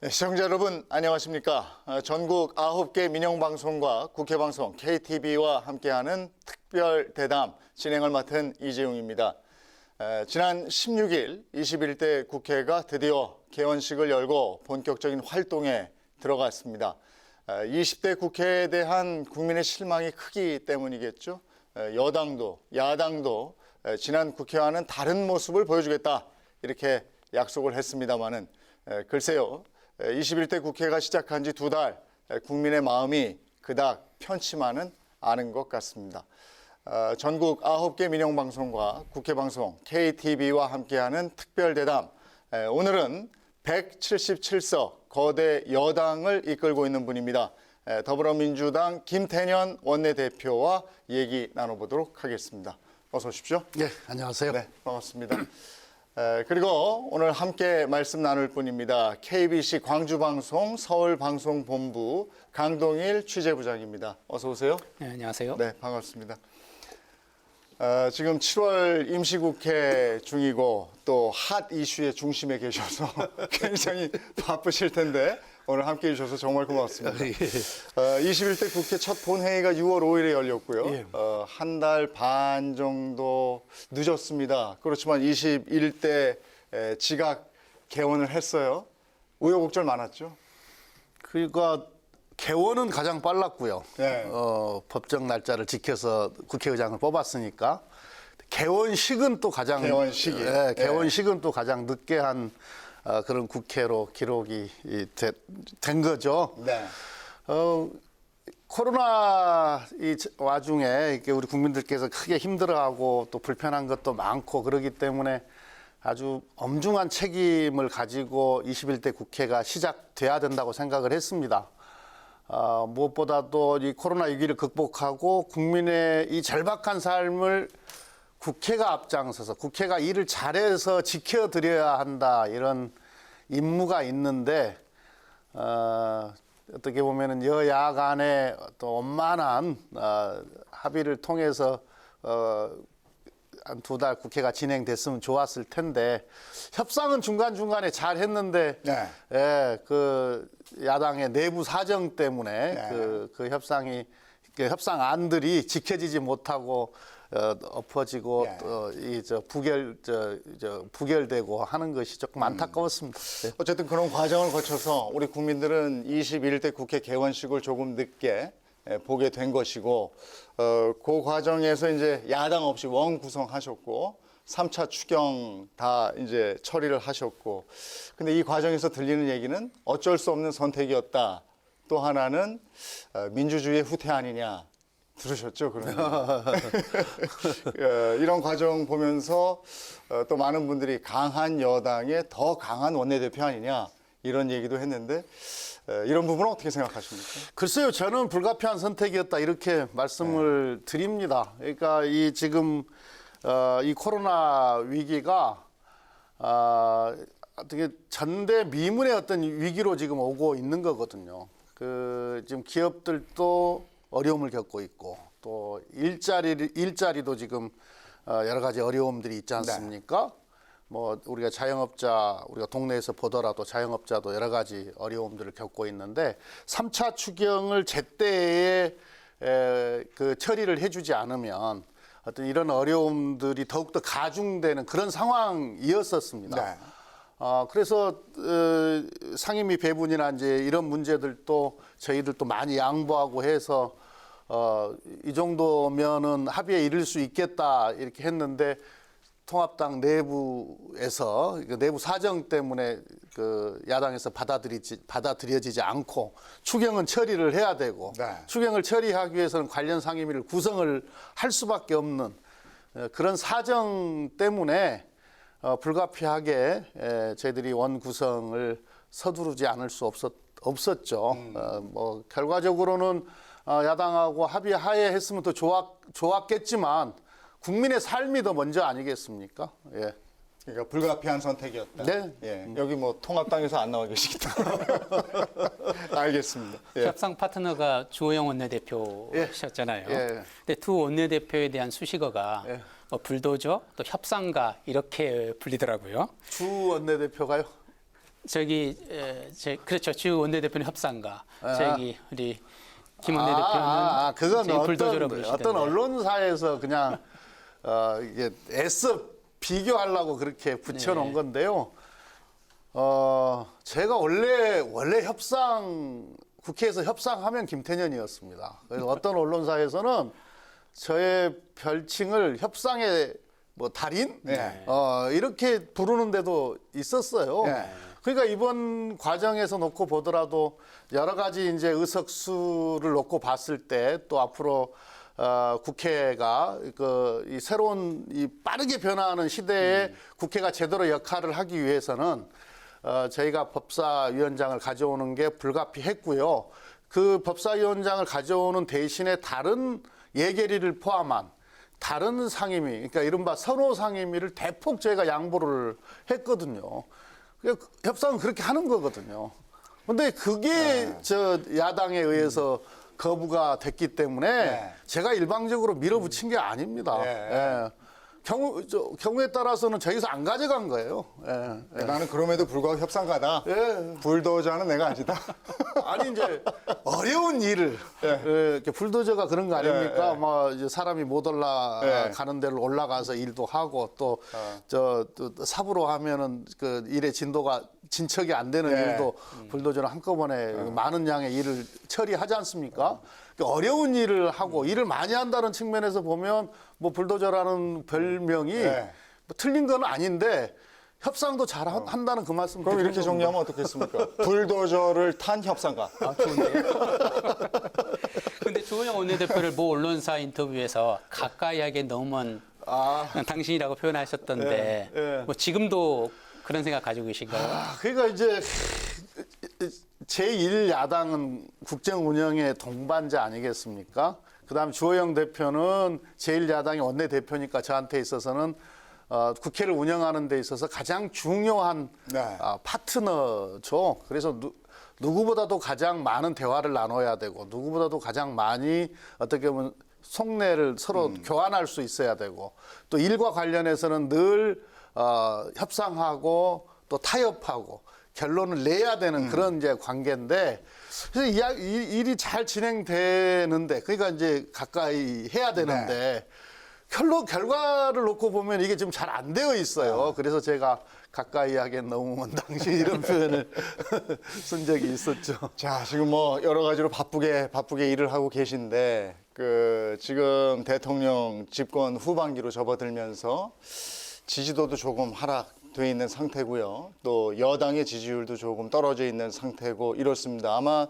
네, 시청자 여러분 안녕하십니까. 전국 9개 민영방송과 국회방송 KTV와 함께하는 특별 대담 진행을 맡은 이재용입니다. 지난 16일 21대 국회가 드디어 개원식을 열고 본격적인 활동에 들어갔습니다. 20대 국회에 대한 국민의 실망이 크기 때문이겠죠. 여당도 야당도 지난 국회와는 다른 모습을 보여주겠다 이렇게 약속을 했습니다마는 글쎄요. 21대 국회가 시작한 지 2달, 국민의 마음이 그닥 편치만은 않은 것 같습니다. 전국 9개 민영방송과 국회방송 KTV와 함께하는 특별대담, 오늘은 177석 거대 여당을 이끌고 있는 분입니다. 더불어민주당 김태년 원내대표와 얘기 나눠보도록 하겠습니다. 어서 오십시오. 네, 안녕하세요. 네, 반갑습니다. 그리고 오늘 함께 말씀 나눌 분입니다. KBC 광주방송 서울방송본부 강동일 취재부장입니다. 어서 오세요. 네, 안녕하세요. 네, 반갑습니다. 지금 7월 임시국회 중이고 또 핫 이슈의 중심에 계셔서 굉장히 바쁘실 텐데 오늘 함께해 주셔서 정말 고맙습니다. 21대 국회 첫 본회의가 6월 5일에 열렸고요. 예. 한 달 반 정도 늦었습니다. 그렇지만 21대 지각 개원을 했어요. 우여곡절 많았죠? 그러니까 개원은 가장 빨랐고요. 네. 법정 날짜를 지켜서 국회의장을 뽑았으니까 개원식은 또 가장 개원식이. 네, 개원식은 또 가장 늦게 한 그런 국회로 기록이 된 거죠. 네. 코로나 이 와중에 이렇게 우리 국민들께서 크게 힘들어하고 또 불편한 것도 많고 그러기 때문에 아주 엄중한 책임을 가지고 21대 국회가 시작돼야 된다고 생각을 했습니다. 무엇보다도 이 코로나 위기를 극복하고 국민의 이 절박한 삶을 국회가 앞장서서 국회가 일을 잘해서 지켜드려야 한다 이런 임무가 있는데 어떻게 보면은 여야 간의 또 원만한 합의를 통해서 한 2달 국회가 진행됐으면 좋았을 텐데 협상은 중간중간에 잘 했는데 네. 예, 그 야당의 내부 사정 때문에 네. 그 협상이 그 협상안들이 지켜지지 못하고 엎어지고 네. 또 이 부결되고 하는 것이 조금 안타까웠습니다. 네. 어쨌든 그런 과정을 거쳐서 우리 국민들은 21대 국회 개원식을 조금 늦게 보게 된 것이고, 그 과정에서 이제 야당 없이 원 구성하셨고, 3차 추경 다 이제 처리를 하셨고, 근데 이 과정에서 들리는 얘기는 어쩔 수 없는 선택이었다. 또 하나는 민주주의의 후퇴 아니냐. 들으셨죠? 그러면 이런 과정 보면서 또 많은 분들이 강한 여당의 더 강한 원내대표 아니냐 이런 얘기도 했는데 이런 부분은 어떻게 생각하십니까? 글쎄요, 저는 불가피한 선택이었다 이렇게 말씀을 드립니다. 그러니까 이 지금 이 코로나 위기가 어떻게 전대미문의 어떤 위기로 지금 오고 있는 거거든요. 그 지금 기업들도 어려움을 겪고 있고 또 일자리도 지금 여러 가지 어려움들이 있지 않습니까? 뭐 우리가 우리가 동네에서 보더라도 자영업자도 여러 가지 어려움들을 겪고 있는데 3차 추경을 제때에 그 처리를 해주지 않으면 어떤 이런 어려움들이 더욱더 가중되는 그런 상황이었었습니다. 네. 그래서 상임위 배분이나 이제 이런 문제들도 저희들도 많이 양보하고 해서 이 정도면은 합의에 이를 수 있겠다 이렇게 했는데 통합당 내부에서 내부 사정 때문에 그 야당에서 받아들여지지 않고 추경은 처리를 해야 되고 네. 추경을 처리하기 위해서는 관련 상임위를 구성을 할 수밖에 없는 그런 사정 때문에 불가피하게 저희들이 원 구성을 서두르지 않을 수 없었죠. 뭐 결과적으로는 야당하고 합의하에 했으면 더 좋았겠지만 국민의 삶이 더 먼저 아니겠습니까? 예. 그러니까 불가피한 선택이었다. 네. 예. 여기 뭐 통합당에서 안 나와 계시기 때문에 알겠습니다. 예. 협상 파트너가 주호영 원내대표셨잖아요. 예. 근데 두 원내대표에 대한 수식어가 예. 불도저 또 협상가 이렇게 불리더라고요. 주 원내대표가요? 그렇죠. 주 원내대표는 협상가. 우리 김 아, 원내대표는 그건 지금 불도저로 부르시던데. 어떤 언론사에서 그냥 이게 애써 비교하려고 그렇게 붙여놓은 네. 건데요. 제가 원래 국회에서 협상하면 김태년이었습니다. 그래서 어떤 언론사에서는 저의 별칭을 협상의 뭐 달인 네. 이렇게 부르는 데도 있었어요. 네. 그러니까 이번 과정에서 놓고 보더라도 여러 가지 이제 의석수를 놓고 봤을 때 또 앞으로 국회가 이 새로운 이 빠르게 변화하는 시대에 국회가 제대로 역할을 하기 위해서는 저희가 법사위원장을 가져오는 게 불가피했고요. 그 법사위원장을 가져오는 대신에 다른 예결위를 포함한 다른 상임위, 그러니까 이른바 선호 상임위를 대폭 저희가 양보를 했거든요. 그러니까 협상은 그렇게 하는 거거든요. 근데 그게 저 야당에 의해서 거부가 됐기 때문에 네. 제가 일방적으로 밀어붙인 게 아닙니다. 네. 예. 경우에 따라서는 저기서 안 가져간 거예요. 예. 나는 그럼에도 불구하고 협상가다. 예. 불도저는 내가 아니다. 아니 이제 어려운 일을 예. 이렇게 불도저가 그런 거 아닙니까? 예, 예. 뭐 이제 사람이 못 올라가는 데를 올라가서 일도 하고 또 또 삽으로 하면은 그 일의 진도가 진척이 안 되는 예. 일도 불도저는 한꺼번에 많은 양의 일을 처리하지 않습니까? 그러니까 어려운 일을 하고 일을 많이 한다는 측면에서 보면 뭐 불도저라는 별명이 예. 뭐 틀린 건 아닌데 협상도 잘 한다는 그 말씀. 그럼 이렇게 정리하면 어떻겠습니까? 불도저를 탄 협상가. 아, 좋은데요? 근데 주호영 원내대표를 모 언론사 인터뷰에서 가까이 하게 너무 당신이라고 표현하셨던데 예, 예. 뭐 지금도 그런 생각 가지고 계신가요? 그러니까 이제 제1야당은 국정 운영의 동반자 아니겠습니까? 그다음 주호영 대표는 제1야당의 원내대표니까 저한테 있어서는 국회를 운영하는 데 있어서 가장 중요한 네. 파트너죠. 그래서 누구보다도 가장 많은 대화를 나눠야 되고 누구보다도 가장 많이 어떻게 보면 속내를 서로 교환할 수 있어야 되고 또 일과 관련해서는 늘 협상하고 또 타협하고 결론을 내야 되는 그런 이제 관계인데 그래서 일이 잘 진행되는데 그러니까 이제 가까이 해야 되는데 결과를 놓고 보면 이게 지금 잘 안 되어 있어요. 그래서 제가 가까이 하기엔 너무 먼 당신 이런 표현을 쓴 적이 있었죠. 자, 지금 뭐 여러 가지로 바쁘게 일을 하고 계신데 지금 대통령 집권 후반기로 접어들면서 지지도도 조금 하락돼 있는 상태고요. 또 여당의 지지율도 조금 떨어져 있는 상태고 이렇습니다. 아마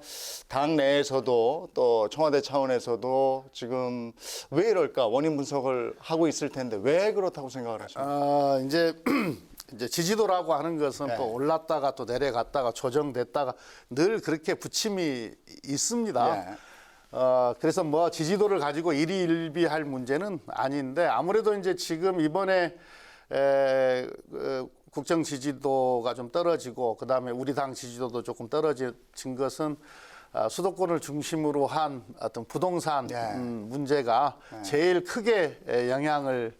당 내에서도 또 청와대 차원에서도 지금 왜 이럴까 원인 분석을 하고 있을 텐데 왜 그렇다고 생각을 하십니까? 이제 지지도라고 하는 것은 네. 또 올랐다가 또 내려갔다가 조정됐다가 늘 그렇게 부침이 있습니다. 네. 그래서 뭐 지지도를 가지고 일희일비할 문제는 아닌데 아무래도 이제 지금 이번에 국정 지지도가 좀 떨어지고 그다음에 우리 당 지지도도 조금 떨어진 것은 수도권을 중심으로 한 어떤 부동산 네. 문제가 제일 크게 영향을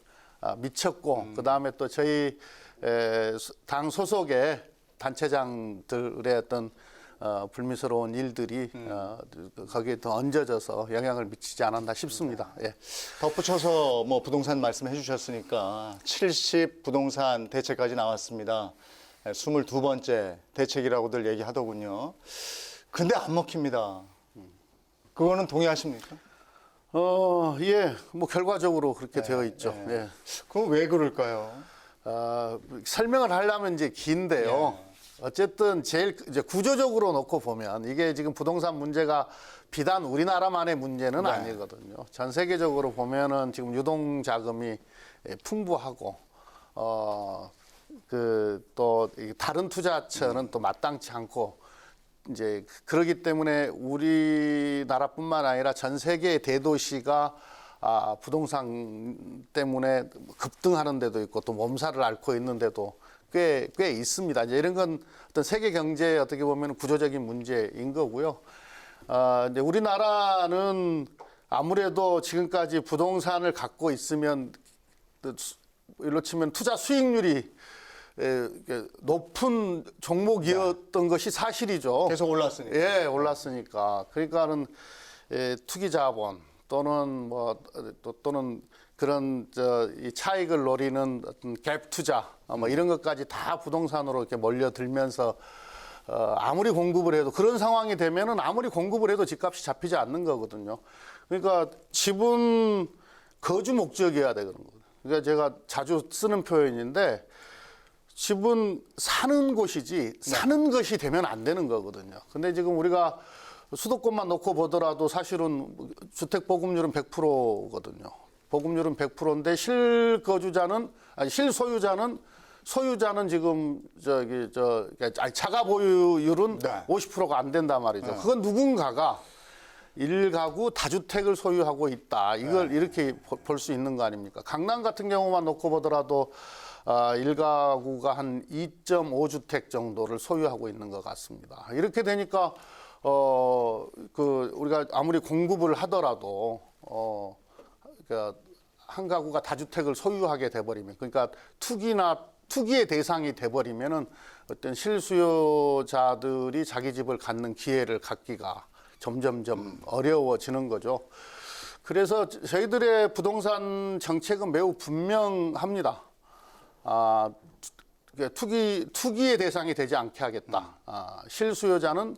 미쳤고 그다음에 또 저희 당 소속의 단체장들의 어떤 불미스러운 일들이 거기에 더 얹어져서 영향을 미치지 않았나 싶습니다. 예. 덧붙여서 뭐 부동산 말씀해 주셨으니까 70 부동산 대책까지 나왔습니다. 22번째 대책이라고들 얘기하더군요. 근데 안 먹힙니다. 그거는 동의하십니까? 예, 뭐 결과적으로 그렇게 되어 있죠. 예. 그럼 왜 그럴까요? 설명을 하려면 이제 긴데요. 어쨌든 제일 이제 구조적으로 놓고 보면 이게 지금 부동산 문제가 비단 우리나라만의 문제는 네. 아니거든요. 전 세계적으로 보면은 지금 유동 자금이 풍부하고 그 또 다른 투자처는 또 마땅치 않고 이제 그러기 때문에 우리나라뿐만 아니라 전 세계의 대도시가 부동산 때문에 급등하는 데도 있고 또 몸살을 앓고 있는데도 꽤 있습니다. 이제 이런 건 어떤 세계 경제에 어떻게 보면 구조적인 문제인 거고요. 이제 우리나라는 아무래도 지금까지 부동산을 갖고 있으면 일로 치면 투자 수익률이 이게 높은 종목이었던 것이 사실이죠. 계속 올랐으니까. 예, 올랐으니까. 그러니까는 투기 자본 또는 또는 그런 이 차익을 노리는 어떤 갭 투자 뭐 이런 것까지 다 부동산으로 이렇게 몰려들면서 아무리 공급을 해도 그런 상황이 되면은 아무리 공급을 해도 집값이 잡히지 않는 거거든요. 그러니까 집은 거주 목적이어야 되는 거거든요. 그러니까 제가 자주 쓰는 표현인데 집은 사는 곳이지 사는 것이 되면 안 되는 거거든요. 근데 지금 우리가 수도권만 놓고 보더라도 사실은 주택 보급률은 100%거든요. 보급률은 100%인데 소유자는 지금 자가 보유율은 네. 50%가 안 된단 말이죠. 그건 누군가가 1가구 다주택을 소유하고 있다. 이걸 이렇게 볼 수 있는 거 아닙니까? 강남 같은 경우만 놓고 보더라도 1가구가 한 2.5주택 정도를 소유하고 있는 것 같습니다. 이렇게 되니까 우리가 아무리 공급을 하더라도 한 가구가 다주택을 소유하게 돼버리면, 그러니까 투기의 대상이 돼버리면은 어떤 실수요자들이 자기 집을 갖는 기회를 갖기가 점점점 어려워지는 거죠. 그래서 저희들의 부동산 정책은 매우 분명합니다. 투기의 대상이 되지 않게 하겠다. 실수요자는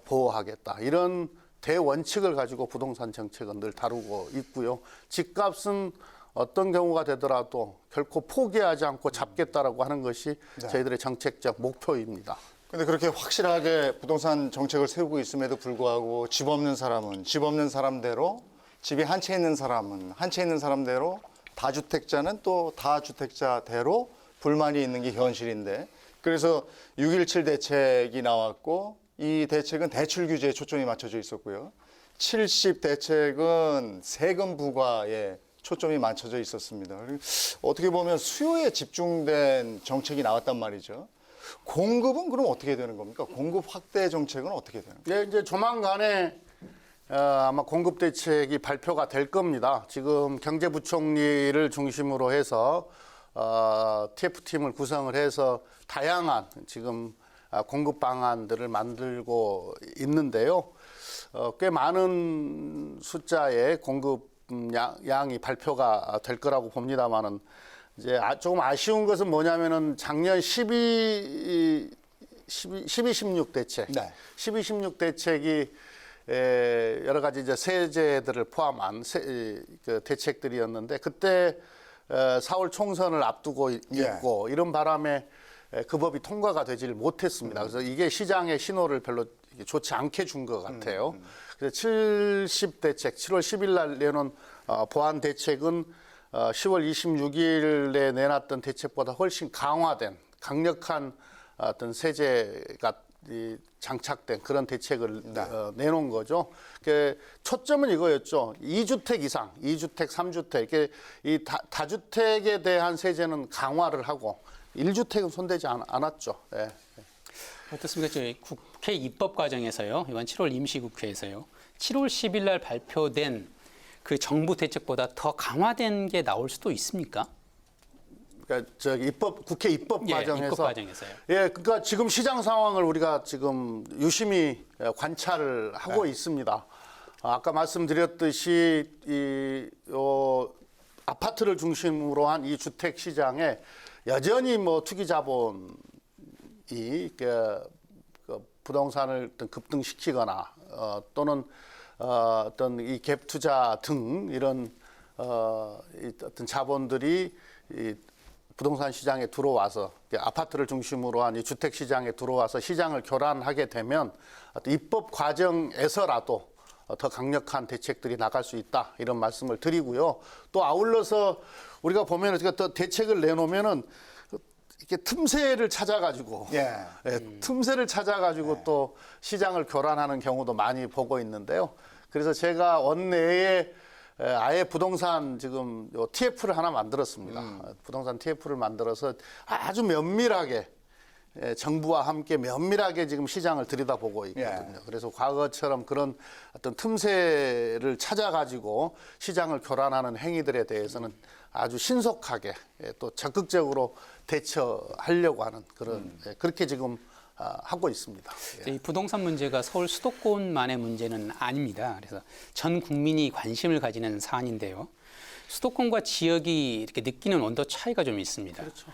보호하겠다. 이런 대원칙을 가지고 부동산 정책은 늘 다루고 있고요. 집값은 어떤 경우가 되더라도 결코 포기하지 않고 잡겠다라고 하는 것이 저희들의 정책적 목표입니다. 근데 그렇게 확실하게 부동산 정책을 세우고 있음에도 불구하고 집 없는 사람은 집 없는 사람대로, 집이 한 채 있는 사람은 한 채 있는 사람대로, 다주택자는 또 다주택자대로 불만이 있는 게 현실인데, 그래서 6.17 대책이 나왔고, 이 대책은 대출 규제에 초점이 맞춰져 있었고요. 70 대책은 세금 부과에 초점이 맞춰져 있었습니다. 어떻게 보면 수요에 집중된 정책이 나왔단 말이죠. 공급은 그럼 어떻게 되는 겁니까? 공급 확대 정책은 어떻게 되는 겁니까? 네, 이제 조만간에 아마 공급 대책이 발표가 될 겁니다. 지금 경제부총리를 중심으로 해서 TF팀을 구성을 해서 다양한 지금 공급 방안들을 만들고 있는데요. 꽤 많은 숫자의 공급 양이 발표가 될 거라고 봅니다만은 이제 조금 아쉬운 것은 뭐냐면은 작년 16 대책, 네. 16 대책이 여러 가지 이제 세제들을 포함한 그 대책들이었는데 그때 4월 총선을 앞두고 있고 이런 바람에 그 법이 통과가 되지를 못했습니다. 그래서 이게 시장의 신호를 별로 좋지 않게 준 것 같아요. 그래서 70 대책, 7월 10일 날 내놓은 보완 대책은 10월 26일에 내놨던 대책보다 훨씬 강화된 강력한 어떤 세제가 장착된 그런 대책을 내놓은 거죠. 초점은 이거였죠. 2주택 이상, 2주택, 3주택 이렇게 이 다주택에 대한 세제는 강화를 하고 1주택은 손대지 않았죠. 네. 어떻습니까? 저희 국회 입법 과정에서요. 이번 7월 임시국회에서요. 7월 10일 날 발표된 그 정부 대책보다 더 강화된 게 나올 수도 있습니까? 그러니까 국회 입법 과정에서. 입법 과정에서요. 예, 그러니까 지금 시장 상황을 우리가 지금 유심히 관찰을 하고 있습니다. 아까 말씀드렸듯이 아파트를 중심으로 한 이 주택 시장에 여전히 투기 자본이 그 부동산을 어떤 급등시키거나 또는 어떤 이 갭 투자 등 이런 어떤 자본들이 이 부동산 시장에 들어와서 아파트를 중심으로 한 이 주택 시장에 들어와서 시장을 교란하게 되면 어떤 입법 과정에서라도 더 강력한 대책들이 나갈 수 있다 이런 말씀을 드리고요. 또 아울러서 우리가 보면 또 대책을 내놓으면은 이렇게 틈새를 찾아가지고 틈새를 찾아가지고 또 시장을 교란하는 경우도 많이 보고 있는데요. 그래서 제가 원내에 아예 부동산 지금 TF를 하나 만들었습니다. 부동산 TF를 만들어서 아주 면밀하게 정부와 함께 면밀하게 지금 시장을 들여다보고 있거든요. 예. 그래서 과거처럼 그런 어떤 틈새를 찾아가지고 시장을 교란하는 행위들에 대해서는 아주 신속하게 또 적극적으로 대처하려고 하는 그런 그렇게 지금 하고 있습니다. 이 부동산 문제가 서울 수도권만의 문제는 아닙니다. 그래서 전 국민이 관심을 가지는 사안인데요. 수도권과 지역이 이렇게 느끼는 온도 차이가 좀 있습니다. 그렇죠.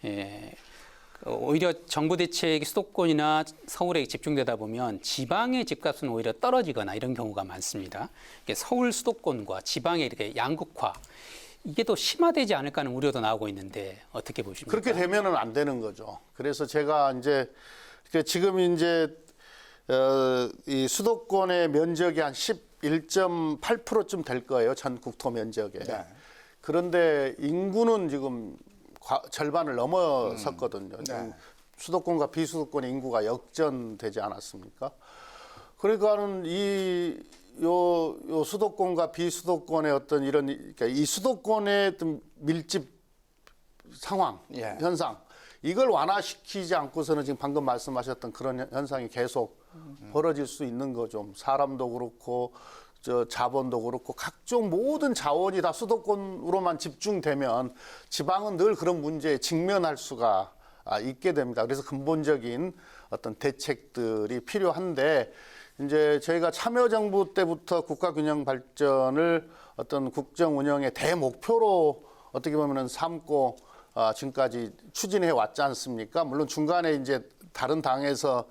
예, 오히려 정부 대책이 수도권이나 서울에 집중되다 보면 지방의 집값은 오히려 떨어지거나 이런 경우가 많습니다. 이게 서울 수도권과 지방의 이렇게 양극화 이게 더 심화되지 않을까 하는 우려도 나오고 있는데 어떻게 보십니까? 그렇게 되면은 안 되는 거죠. 그래서 제가 이제 지금 이제 이 수도권의 면적이 한 11.8%쯤 될 거예요. 전 국토 면적에. 네. 그런데 인구는 지금 절반을 넘어섰거든요. 지금 수도권과 비수도권의 인구가 역전되지 않았습니까? 그러니까는 요 수도권과 비수도권의 어떤 이런 그러니까 이 수도권의 어떤 밀집 상황, 예. 현상 이걸 완화시키지 않고서는 지금 방금 말씀하셨던 그런 현상이 계속 벌어질 수 있는 거죠. 사람도 그렇고 자본도 그렇고 각종 모든 자원이 다 수도권으로만 집중되면 지방은 늘 그런 문제에 직면할 수가 있게 됩니다. 그래서 근본적인 어떤 대책들이 필요한데 이제 저희가 참여정부 때부터 국가균형 발전을 어떤 국정 운영의 대목표로 어떻게 보면은 삼고 지금까지 추진해 왔지 않습니까? 물론 중간에 이제 다른 당에서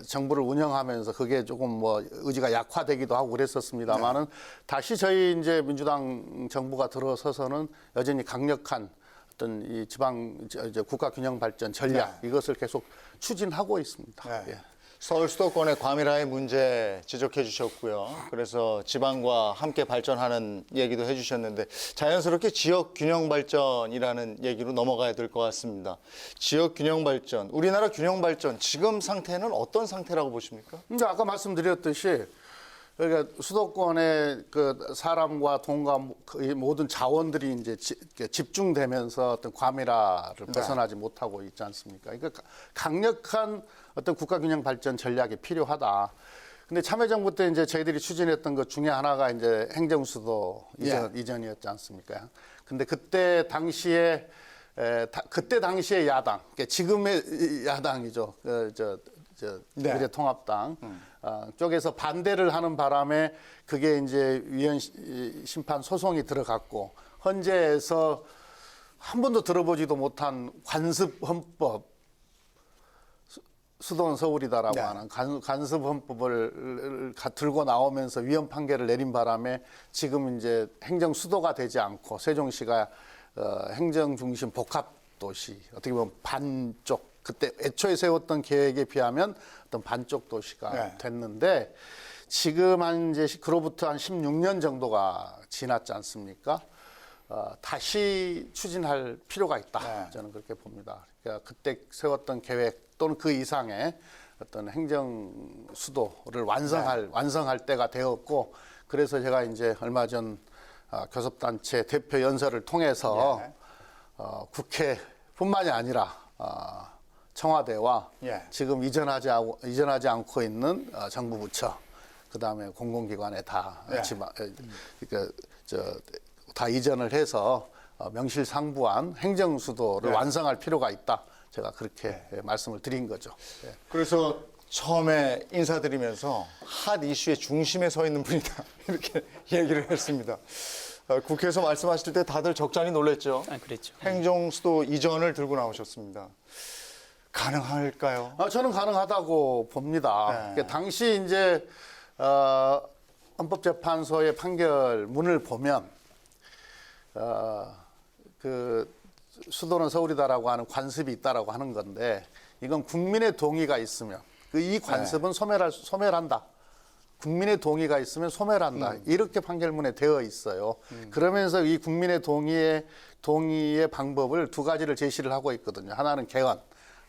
정부를 운영하면서 그게 조금 뭐 의지가 약화되기도 하고 그랬었습니다만은 다시 저희 이제 민주당 정부가 들어서서는 여전히 강력한 어떤 이 지방 이제 국가균형 발전 전략 이것을 계속 추진하고 있습니다. 네. 예. 서울 수도권의 과밀화의 문제 지적해 주셨고요. 그래서 지방과 함께 발전하는 얘기도 해 주셨는데 자연스럽게 지역 균형 발전이라는 얘기로 넘어가야 될 것 같습니다. 지역 균형 발전, 우리나라 균형 발전 지금 상태는 어떤 상태라고 보십니까? 근데 아까 말씀드렸듯이 그러니까 수도권의 그 사람과 돈과 이 모든 자원들이 이제 집중되면서 어떤 과밀화를 벗어나지 못하고 있지 않습니까? 그러니까 강력한 어떤 국가균형 발전 전략이 필요하다. 근데 참여정부 때 이제 저희들이 추진했던 것 중에 하나가 이제 행정수도 이전이었지 않습니까? 근데 그때 당시에 야당, 그러니까 지금의 야당이죠. 미래통합당 쪽에서 반대를 하는 바람에 그게 이제 위헌 심판 소송이 들어갔고 헌재에서 한 번도 들어보지도 못한 관습헌법 수도는 서울이다라고 하는 관습헌법을 들고 나오면서 위헌 판결을 내린 바람에 지금 이제 행정 수도가 되지 않고 세종시가 행정 중심 복합 도시 어떻게 보면 반쪽 그때 애초에 세웠던 계획에 비하면 어떤 반쪽 도시가 됐는데 지금 이제 그로부터 한 16년 정도가 지났지 않습니까? 다시 추진할 필요가 있다. 저는 그렇게 봅니다. 그러니까 그때 세웠던 계획 또는 그 이상의 어떤 행정 수도를 완성할 때가 되었고 그래서 제가 이제 얼마 전 교섭단체 대표 연설을 통해서 국회뿐만이 아니라 청와대와 지금 이전하지 않고 있는 정부 부처 그다음에 공공기관에 다 다 이전을 해서 명실상부한 행정 수도를 완성할 필요가 있다. 제가 그렇게 말씀을 드린 거죠. 그래서 처음에 인사드리면서 핫 이슈의 중심에 서 있는 분이다 이렇게 얘기를 했습니다. 국회에서 말씀하실 때 다들 적잖이 놀랬죠. 그랬죠. 행정수도 이전을 들고 나오셨습니다. 가능할까요? 저는 가능하다고 봅니다. 그러니까 당시 이제 헌법재판소의 판결문을 보면 그 수도는 서울이다라고 하는 관습이 있다라고 하는 건데 이건 국민의 동의가 있으면 이 관습은 소멸한다. 국민의 동의가 있으면 소멸한다. 이렇게 판결문에 되어 있어요. 그러면서 이 국민의 동의의 방법을 두 가지를 제시를 하고 있거든요. 하나는 개헌,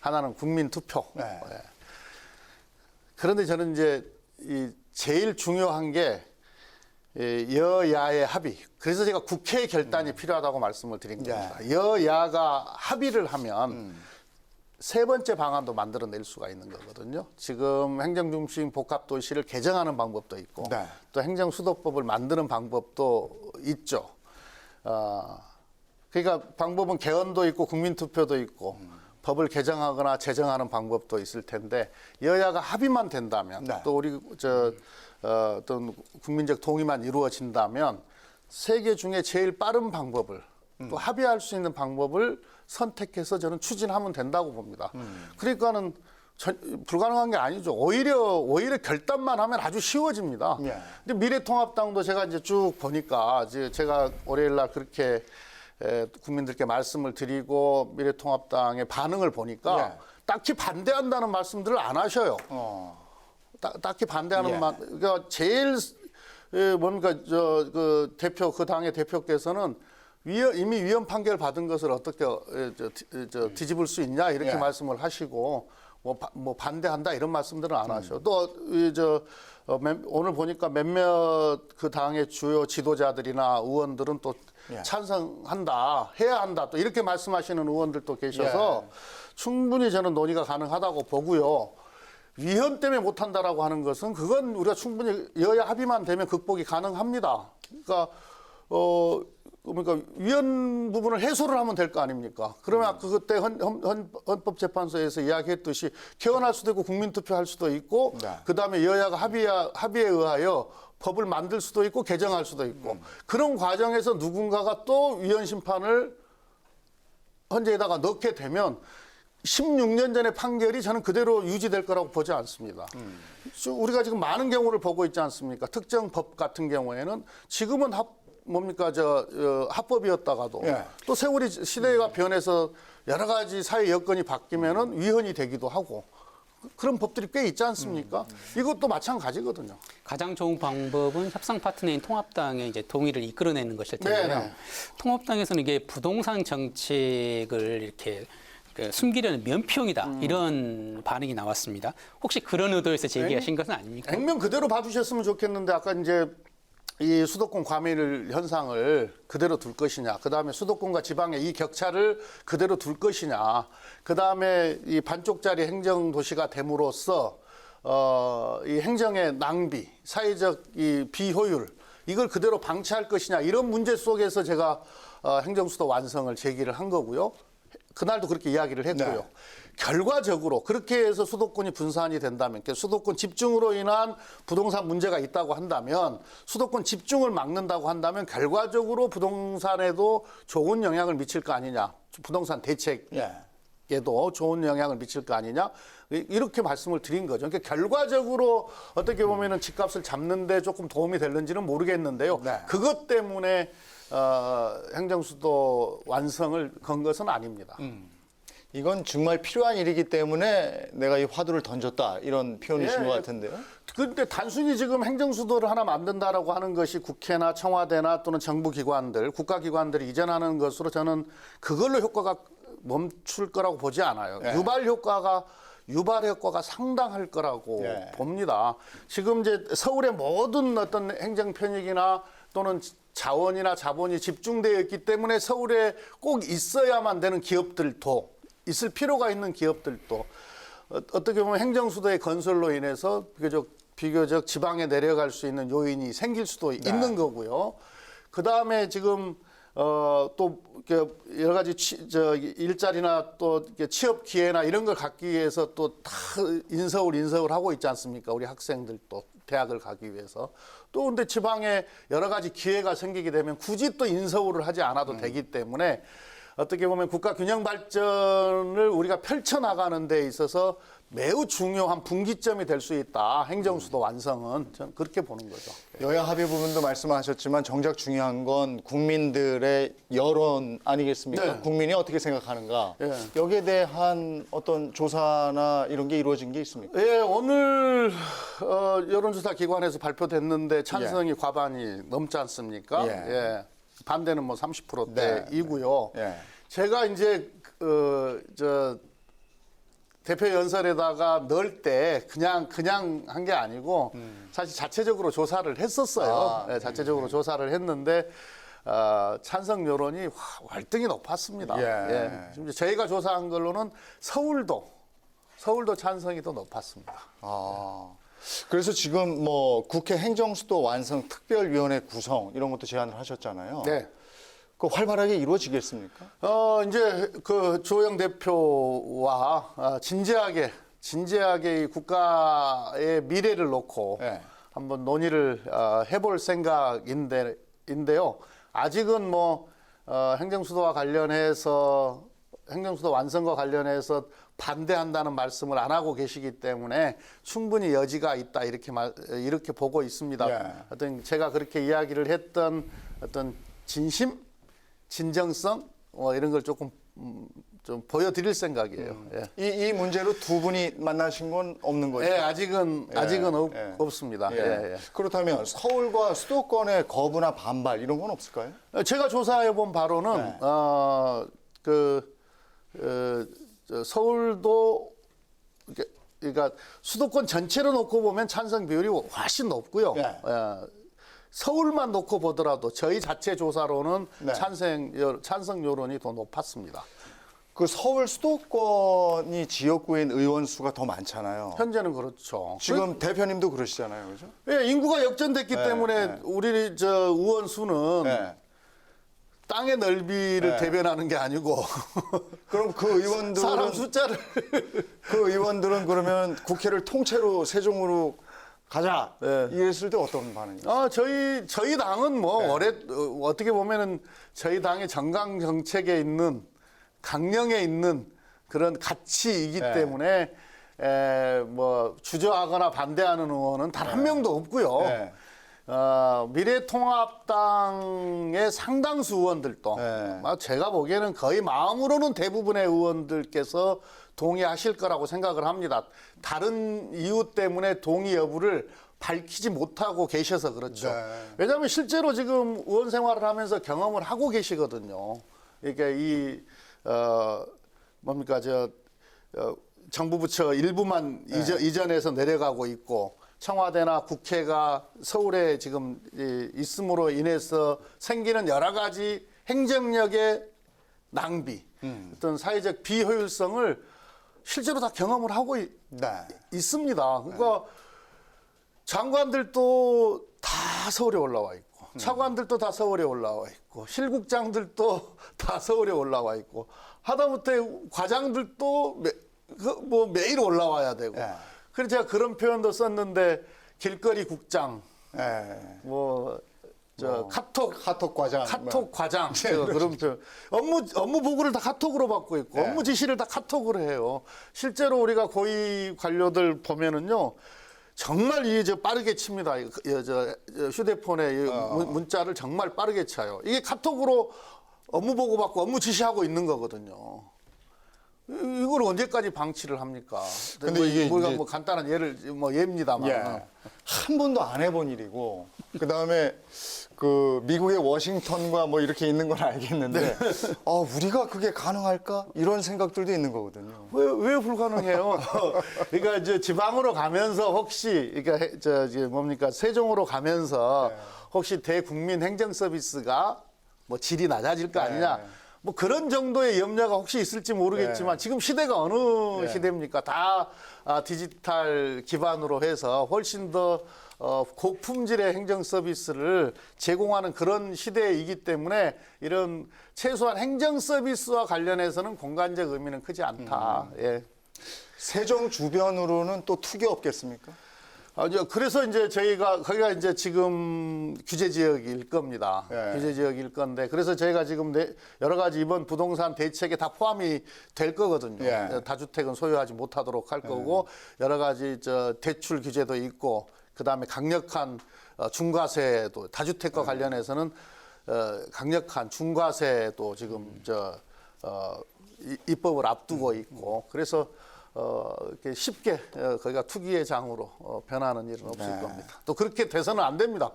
하나는 국민 투표. 그런데 저는 이제 제일 중요한 게 여야의 합의. 그래서 제가 국회의 결단이 필요하다고 말씀을 드린 겁니다. 여야가 합의를 하면 세 번째 방안도 만들어낼 수가 있는 거거든요. 지금 행정중심 복합도시를 개정하는 방법도 있고 네. 또 행정수도법을 만드는 방법도 있죠. 그러니까 방법은 개헌도 있고 국민투표도 있고 법을 개정하거나 제정하는 방법도 있을 텐데 여야가 합의만 된다면 네. 또 우리 어떤 국민적 동의만 이루어진다면 세 개 중에 제일 빠른 방법을 또 합의할 수 있는 방법을 선택해서 저는 추진하면 된다고 봅니다. 그러니까는 불가능한 게 아니죠. 오히려 결단만 하면 아주 쉬워집니다. 예. 근데 미래통합당도 제가 이제 쭉 보니까 이제 제가 월요일 날 그렇게 국민들께 말씀을 드리고 미래통합당의 반응을 보니까 예. 딱히 반대한다는 말씀들을 안 하셔요. 딱히 반대하는 예. 말, 그러니까 제일 뭔가 그 대표 그 당의 대표께서는 이미 위헌 판결 받은 것을 어떻게 뒤집을 수 있냐 이렇게 예. 말씀을 하시고 뭐 반대한다 이런 말씀들은 안 하셔. 또 오늘 보니까 몇몇 그 당의 주요 지도자들이나 의원들은 또 예. 찬성한다, 해야 한다 또 이렇게 말씀하시는 의원들도 계셔서 충분히 저는 논의가 가능하다고 보고요. 위헌 때문에 못한다라고 하는 것은 그건 우리가 충분히 여야 합의만 되면 극복이 가능합니다. 그러니까 위헌 부분을 해소를 하면 될 거 아닙니까? 그러면 그때 헌법재판소에서 이야기했듯이 개헌할 수도 있고 국민투표할 수도 있고 네. 그다음에 여야가 합의에 의하여 법을 만들 수도 있고 개정할 수도 있고 그런 과정에서 누군가가 또 위헌 심판을 헌재에다가 넣게 되면 16년 전의 판결이 저는 그대로 유지될 거라고 보지 않습니다. 우리가 지금 많은 경우를 보고 있지 않습니까? 특정 법 같은 경우에는 지금은 합법이었다가도 예. 또 세월이 시대가 변해서 여러 가지 사회 여건이 바뀌면은 위헌이 되기도 하고 그런 법들이 꽤 있지 않습니까? 이것도 마찬가지거든요. 가장 좋은 방법은 협상 파트너인 통합당의 이제 동의를 이끌어내는 것일 텐데요. 네네. 통합당에서는 이게 부동산 정책을 이렇게 숨기려는 면피용이다 이런 반응이 나왔습니다. 혹시 그런 의도에서 제기하신 것은 아닙니까? 액면 그대로 봐주셨으면 좋겠는데 아까 이제 이 수도권 과밀 현상을 그대로 둘 것이냐, 그 다음에 수도권과 지방의 이 격차를 그대로 둘 것이냐, 그 다음에 이 반쪽짜리 행정도시가 됨으로써 이 행정의 낭비, 사회적 이 비효율 이걸 그대로 방치할 것이냐 이런 문제 속에서 제가 행정수도 완성을 제기를 한 거고요. 그날도 그렇게 이야기를 했고요. 네. 결과적으로 그렇게 해서 수도권이 분산이 된다면, 그러니까 수도권 집중으로 인한 부동산 문제가 있다고 한다면, 수도권 집중을 막는다고 한다면 결과적으로 부동산에도 좋은 영향을 미칠 거 아니냐. 부동산 대책에도 좋은 영향을 미칠 거 아니냐. 이렇게 말씀을 드린 거죠. 그러니까 결과적으로 어떻게 보면은 집값을 잡는데 조금 도움이 될는지는 모르겠는데요. 네. 그것 때문에 행정수도 완성을 건 것은 아닙니다. 이건 정말 필요한 일이기 때문에 내가 이 화두를 던졌다 이런 표현이신 예, 것 같은데요. 그런데 단순히 지금 행정수도를 하나 만든다라고 하는 것이 국회나 청와대나 또는 정부기관들, 국가기관들이 이전하는 것으로 저는 그걸로 효과가 멈출 거라고 보지 않아요. 예. 유발 효과가 상당할 거라고 예. 봅니다. 지금 이제 서울의 모든 어떤 행정 편익이나 또는 자원이나 자본이 집중되어 있기 때문에 서울에 꼭 있어야만 되는 기업들도 있을 필요가 있는 기업들도 어떻게 보면 행정수도의 건설로 인해서 비교적 지방에 내려갈 수 있는 요인이 생길 수도 있는 거고요. 그 다음에 지금 또 여러 가지 일자리나 또 취업 기회나 이런 걸 갖기 위해서 또 다 인서울 하고 있지 않습니까? 우리 학생들도 대학을 가기 위해서. 또 근데 지방에 여러 가지 기회가 생기게 되면 굳이 또 인서울을 하지 않아도 되기 때문에 어떻게 보면 국가 균형 발전을 우리가 펼쳐나가는 데 있어서 매우 중요한 분기점이 될 수 있다. 행정수도 완성은 저는 그렇게 보는 거죠. 여야 합의 부분도 말씀하셨지만 정작 중요한 건 국민들의 여론 아니겠습니까? 네. 국민이 어떻게 생각하는가. 예. 여기에 대한 어떤 조사나 이런 게 이루어진 게 있습니까? 예, 오늘 여론조사 기관에서 발표됐는데 찬성이 과반이 넘지 않습니까? 예. 예. 반대는 뭐 30%대이고요. 예. 제가 이제 대표 연설에다가 넣을 때 그냥 한 게 아니고 사실 자체적으로 조사를 했었어요. 아, 예, 자체적으로 조사를 했는데 찬성 여론이 월등히 높았습니다. 예. 예. 지금 저희가 조사한 걸로는 서울도 찬성이 더 높았습니다. 그래서 지금 뭐 국회 행정수도 완성 특별위원회 구성 이런 것도 제안을 하셨잖아요. 네. 그 활발하게 이루어지겠습니까? 이제 그 주호영 대표와 진지하게 이 국가의 미래를 놓고 네. 한번 논의를 해볼 생각인데요. 아직은 뭐 행정수도 완성과 관련해서 반대한다는 말씀을 안 하고 계시기 때문에 충분히 여지가 있다 이렇게 보고 있습니다. 예. 어떤 제가 그렇게 이야기를 했던 어떤 진정성 이런 걸 조금 좀 보여드릴 생각이에요. 예. 이 문제로 두 분이 만나신 건 없는 거죠? 예, 아직은 없습니다. 예. 예. 그렇다면 서울과 수도권의 거부나 반발 이런 건 없을까요? 제가 조사해 본 바로는 서울도 그러니까 수도권 전체로 놓고 보면 찬성 비율이 훨씬 높고요. 네. 서울만 놓고 보더라도 저희 자체 조사로는 네. 찬성 여론이 더 높았습니다. 그 서울 수도권이 지역구인 의원 수가 더 많잖아요. 현재는 그렇죠. 지금 대표님도 그러시잖아요, 그죠? 예, 인구가 역전됐기 때문에 우리 의원 수는 네. 땅의 넓이를 네. 대변하는 게 아니고 그럼 그 의원들은 사람 숫자를 그러면 국회를 통째로 세종으로 가자 네. 이랬을 때 어떤 반응이었어요? 저희 당은 뭐 어떻게 보면은 저희 당의 정강 정책에 있는 강령에 있는 그런 가치이기 네. 때문에 뭐 주저하거나 반대하는 의원은 단 한 명도 없고요. 네. 미래통합당의 상당수 의원들도 네. 제가 보기에는 거의 마음으로는 대부분의 의원들께서 동의하실 거라고 생각을 합니다. 다른 이유 때문에 동의 여부를 밝히지 못하고 계셔서 그렇죠. 네. 왜냐하면 실제로 지금 의원 생활을 하면서 경험을 하고 계시거든요. 그러니까 정부 부처 일부만 이전해서 내려가고 있고 청와대나 국회가 서울에 지금 있음으로 인해서 생기는 여러 가지 행정력의 낭비, 어떤 사회적 비효율성을 실제로 다 경험을 하고 있습니다. 그러니까 장관들도 다 서울에 올라와 있고, 차관들도 다 서울에 올라와 있고, 실국장들도 다 서울에 올라와 있고, 하다못해 과장들도 매일 올라와야 되고. 네. 그래서 제가 그런 표현도 썼는데 길거리 국장, 카톡 과장, 제가 그런 표현. 업무 보고를 다 카톡으로 받고 있고 네. 업무 지시를 다 카톡으로 해요. 실제로 우리가 고위 관료들 보면은요. 정말 빠르게 칩니다. 휴대폰에 문자를 정말 빠르게 쳐요. 이게 카톡으로 업무 보고 받고 업무 지시하고 있는 거거든요. 이걸 언제까지 방치를 합니까? 근데 이게 우리가 이제- 뭐 간단한 예입니다만. 한 번도 안 해본 일이고 그 다음에 그 미국의 워싱턴과 뭐 이렇게 있는 건 알겠는데 우리가 그게 가능할까 이런 생각들도 있는 거거든요. 왜 불가능해요? 그러니까 이제 지방으로 가면서 혹시 그러니까 세종으로 가면서 혹시 대국민 행정 서비스가 뭐 질이 낮아질 거 아니냐? 뭐 그런 정도의 염려가 혹시 있을지 모르겠지만 지금 시대가 어느 시대입니까? 다 디지털 기반으로 해서 훨씬 더 고품질의 행정 서비스를 제공하는 그런 시대이기 때문에 이런 최소한 행정 서비스와 관련해서는 공간적 의미는 크지 않다. 예. 세종 주변으로는 또 투기 없겠습니까? 그래서 이제 거기가 이제 지금 규제 지역일 겁니다. 규제 지역일 건데, 그래서 저희가 지금 여러 가지 이번 부동산 대책에 다 포함이 될 거거든요. 다주택은 소유하지 못하도록 할 거고, 여러 가지 대출 규제도 있고, 그 다음에 강력한 중과세도, 다주택과 관련해서는 강력한 중과세도 지금 입법을 앞두고 있고, 그래서 이렇게 쉽게 거기가 투기의 장으로 변하는 일은 없을 겁니다. 또 그렇게 돼서는 안 됩니다.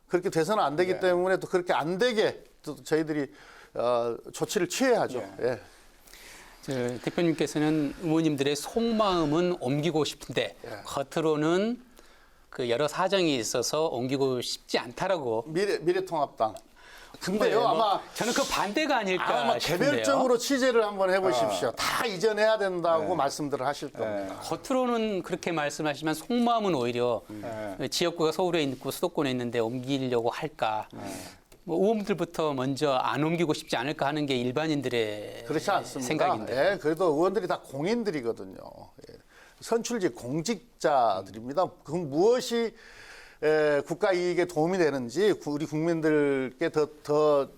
그렇게 돼서는 안 되기 때문에 또 그렇게 안 되게 또 저희들이 조치를 취해야죠. 예. 대표님께서는 의원님들의 속마음은 옮기고 싶은데 겉으로는 그 여러 사정이 있어서 옮기고 싶지 않다라고 미래통합당. 근데요, 아마 저는 그 반대가 아닐까 아마 싶은데요. 개별적으로 취재를 한번 해보십시오. 다 이전해야 된다고 말씀들을 하실 겁니다. 겉으로는 그렇게 말씀하시지만 속마음은 오히려 지역구가 서울에 있고 수도권에 있는데 옮기려고 할까. 뭐 의원들부터 먼저 안 옮기고 싶지 않을까 하는 게 일반인들의 그렇지 않습니다. 생각인데. 예, 그래도 의원들이 다 공인들이거든요. 예. 선출직 공직자들입니다. 그 무엇이 국가 이익에 도움이 되는지 우리 국민들께 더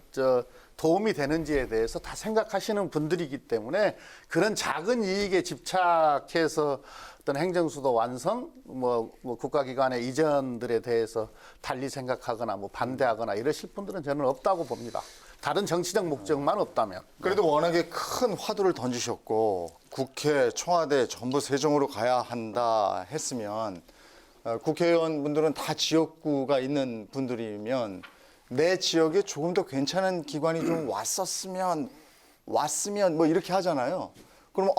도움이 되는지에 대해서 다 생각하시는 분들이기 때문에 그런 작은 이익에 집착해서 어떤 행정수도 완성, 뭐 국가기관의 이전들에 대해서 달리 생각하거나 뭐 반대하거나 이러실 분들은 저는 없다고 봅니다. 다른 정치적 목적만 없다면. 그래도 워낙에 큰 화두를 던지셨고 국회, 청와대 전부 세종으로 가야 한다 했으면 국회의원분들은 다 지역구가 있는 분들이면 내 지역에 조금 더 괜찮은 기관이 좀 왔으면 뭐 이렇게 하잖아요. 그러면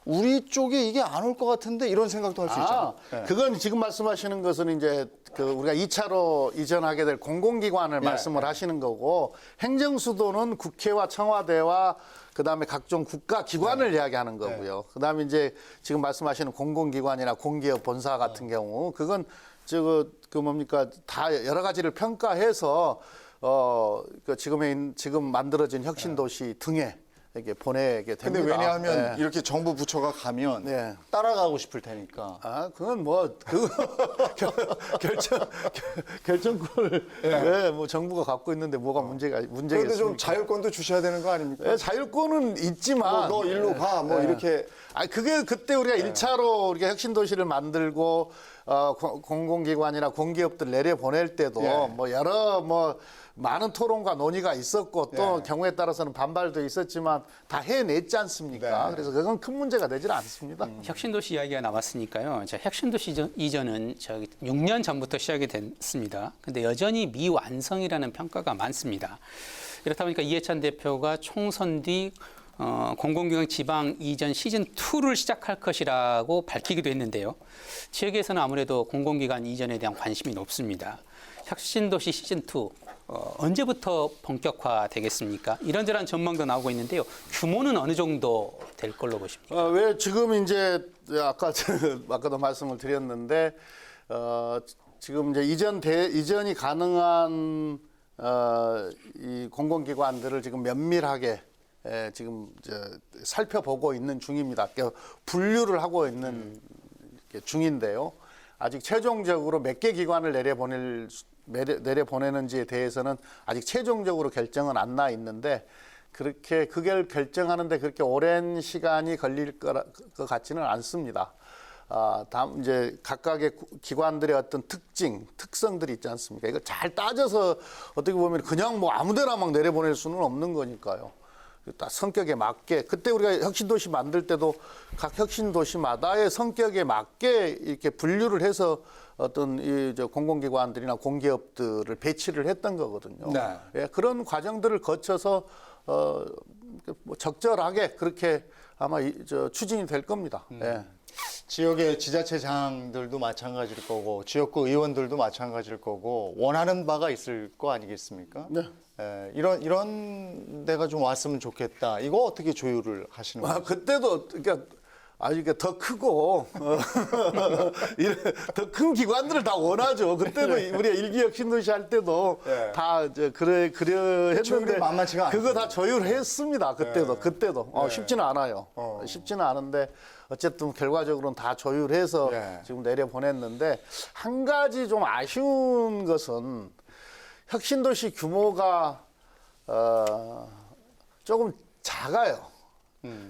우리 쪽에 이게 안 올 것 같은데 이런 생각도 할 수 있잖아요. 네. 그건 지금 말씀하시는 것은 이제 우리가 2차로 이전하게 될 공공기관을 말씀을 하시는 거고 행정수도는 국회와 청와대와 그다음에 각종 국가기관을 이야기하는 거고요. 그다음에 이제 지금 말씀하시는 공공기관이나 공기업 본사 같은 경우 그건 다 여러 가지를 평가해서 지금 만들어진 혁신도시 등에 이렇게 보내게 됩니다. 근데 왜냐하면 이렇게 정부 부처가 가면 따라가고 싶을 테니까. 그건 결정권을 뭐 정부가 갖고 있는데 뭐가 문제겠습니까? 그래도 좀 자율권도 주셔야 되는 거 아닙니까? 자율권은 있지만 너 일로 가 뭐 이렇게. 그게 그때 우리가 1차로 우리가 혁신도시를 만들고 공공기관이나 공기업들 내려 보낼 때도 뭐 여러 많은 토론과 논의가 있었고 또 경우에 따라서는 반발도 있었지만 다 해냈지 않습니까? 그래서 그건 큰 문제가 되질 않습니다. 혁신도시 이야기가 나왔으니까요. 혁신도시 이전은 6년 전부터 시작이 됐습니다. 근데 여전히 미완성이라는 평가가 많습니다. 이렇다 보니까 이해찬 대표가 총선 뒤 공공기관 지방 이전 시즌2를 시작할 것이라고 밝히기도 했는데요. 지역에서는 아무래도 공공기관 이전에 대한 관심이 높습니다. 혁신도시 시즌2 언제부터 본격화되겠습니까? 이런저런 전망도 나오고 있는데요. 규모는 어느 정도 될 걸로 보십니까? 왜 지금 이제 아까도 말씀을 드렸는데 지금 이제 이전이 가능한 이 공공기관들을 지금 면밀하게 지금 살펴보고 있는 중입니다. 분류를 하고 있는 중인데요. 아직 최종적으로 몇 개 기관을 내려보내는지에 대해서는 아직 최종적으로 결정은 안 나 있는데 그걸 결정하는데 그렇게 오랜 시간이 걸릴 것 같지는 않습니다. 다음 이제 각각의 기관들의 어떤 특성들이 있지 않습니까? 이거 잘 따져서 어떻게 보면 그냥 뭐 아무데나 막 내려보낼 수는 없는 거니까요. 딱 성격에 맞게 그때 우리가 혁신도시 만들 때도 각 혁신도시마다의 성격에 맞게 이렇게 분류를 해서 어떤 공공기관들이나 공기업들을 배치를 했던 거거든요. 그런 과정들을 거쳐서 적절하게 그렇게 아마 추진이 될 겁니다. 지역의 지자체장들도 마찬가지일 거고 지역구 의원들도 마찬가지일 거고 원하는 바가 있을 거 아니겠습니까? 이런 데가 좀 왔으면 좋겠다. 이거 어떻게 조율을 하시는 거예요? 그때도 이게 더 크고 더 큰 기관들을 다 원하죠. 그때도 우리가 일기혁신도시 할 때도 다 그래 했는데 만만치가 그거 다 조율했습니다. 그때도 쉽지는 않아요. 쉽지는 않은데 어쨌든 결과적으로는 다 조율해서 지금 내려 보냈는데 한 가지 좀 아쉬운 것은 혁신도시 규모가 조금 작아요.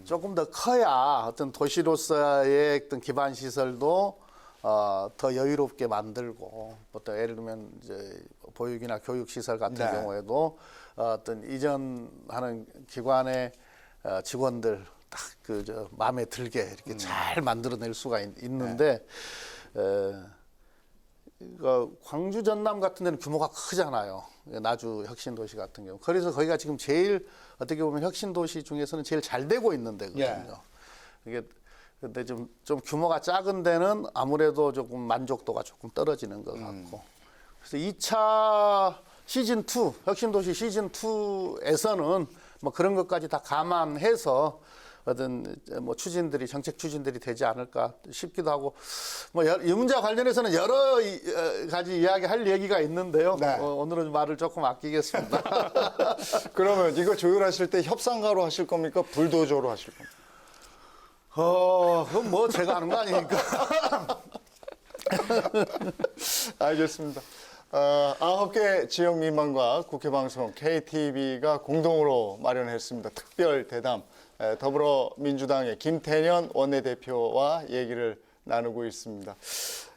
조금 더 커야 어떤 도시로서의 어떤 기반 시설도 더 여유롭게 만들고 또 예를 들면 이제 보육이나 교육 시설 같은 경우에도 어떤 이전하는 기관의 직원들 딱 마음에 들게 이렇게 잘 만들어낼 수가 있는데. 광주 전남 같은 데는 규모가 크잖아요. 나주 혁신도시 같은 경우. 그래서 거기가 지금 제일 어떻게 보면 혁신도시 중에서는 제일 잘 되고 있는 데거든요. 이게 근데 좀 규모가 작은 데는 아무래도 조금 만족도가 조금 떨어지는 것 같고. 그래서 2차 시즌 2, 혁신도시 시즌 2에서는 뭐 그런 것까지 다 감안해서 어떤 뭐 추진들이 정책 추진들이 되지 않을까 싶기도 하고 뭐 이 문제와 관련해서는 여러 가지 이야기할 얘기가 있는데요. 네. 오늘은 말을 조금 아끼겠습니다. 그러면 이거 조율하실 때 협상가로 하실 겁니까? 불도저로 하실 겁니까? 그건 뭐 제가 하는 거 아니니까. 알겠습니다. 9개 지역 민방과 국회방송 KTV가 공동으로 마련했습니다. 특별 대담. 더불어민주당의 김태년 원내대표와 얘기를 나누고 있습니다.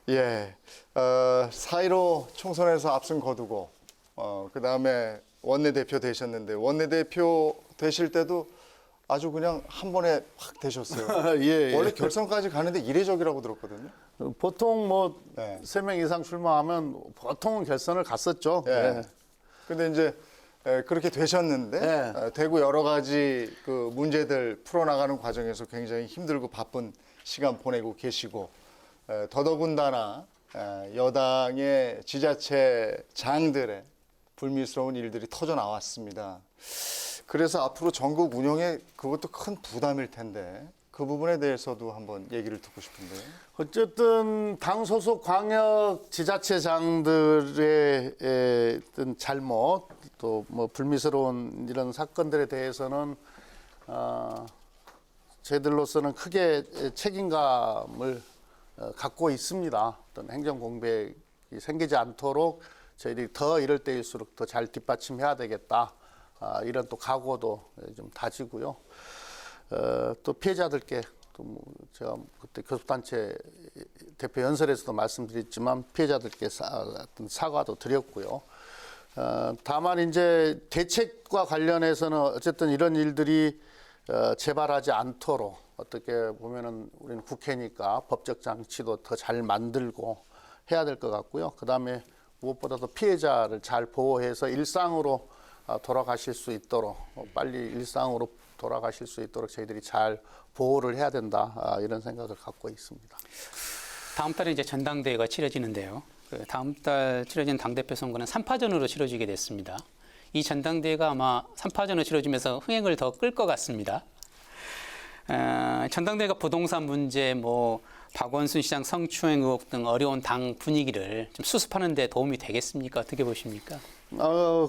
예, 4.15 총선에서 압승 거두고, 그 다음에 원내대표 되셨는데, 원내대표 되실 때도 아주 그냥 한 번에 확 되셨어요. 예, 예. 원래 결선까지 가는데 이례적이라고 들었거든요. 보통 뭐 네. 3명 이상 출마하면 보통은 결선을 갔었죠. 예. 예. 근데 이제 그렇게 되셨는데 네. 되고 여러 가지 그 문제들 풀어나가는 과정에서 굉장히 힘들고 바쁜 시간 보내고 계시고 더더군다나 여당의 지자체장들의 불미스러운 일들이 터져 나왔습니다. 그래서 앞으로 전국 운영에 그것도 큰 부담일 텐데 그 부분에 대해서도 한번 얘기를 듣고 싶은데요. 어쨌든 당 소속 광역 지자체장들의 어떤 잘못 또 뭐 불미스러운 이런 사건들에 대해서는 저희들로서는 크게 책임감을 갖고 있습니다. 어떤 행정 공백이 생기지 않도록 저희들이 더 이럴 때일수록 더 잘 뒷받침해야 되겠다. 이런 또 각오도 좀 다지고요. 또 피해자들께 또 뭐 제가 그때 교섭단체 대표 연설에서도 말씀드렸지만 피해자들께 어떤 사과도 드렸고요. 다만 이제 대책과 관련해서는 어쨌든 이런 일들이 재발하지 않도록 어떻게 보면은 우리는 국회니까 법적 장치도 더 잘 만들고 해야 될 것 같고요. 그 다음에 무엇보다도 피해자를 잘 보호해서 일상으로 돌아가실 수 있도록 빨리 일상으로 돌아가실 수 있도록 저희들이 잘 보호를 해야 된다 이런 생각을 갖고 있습니다. 다음 달에 이제 전당대회가 치러지는데요. 다음 달 치러진 당대표 선거는 3파전으로 치러지게 됐습니다. 이 전당대회가 아마 3파전으로 치러지면서 흥행을 더 끌 것 같습니다. 전당대회가 부동산 문제, 뭐 박원순 시장 성추행 의혹 등 어려운 당 분위기를 좀 수습하는 데 도움이 되겠습니까? 어떻게 보십니까?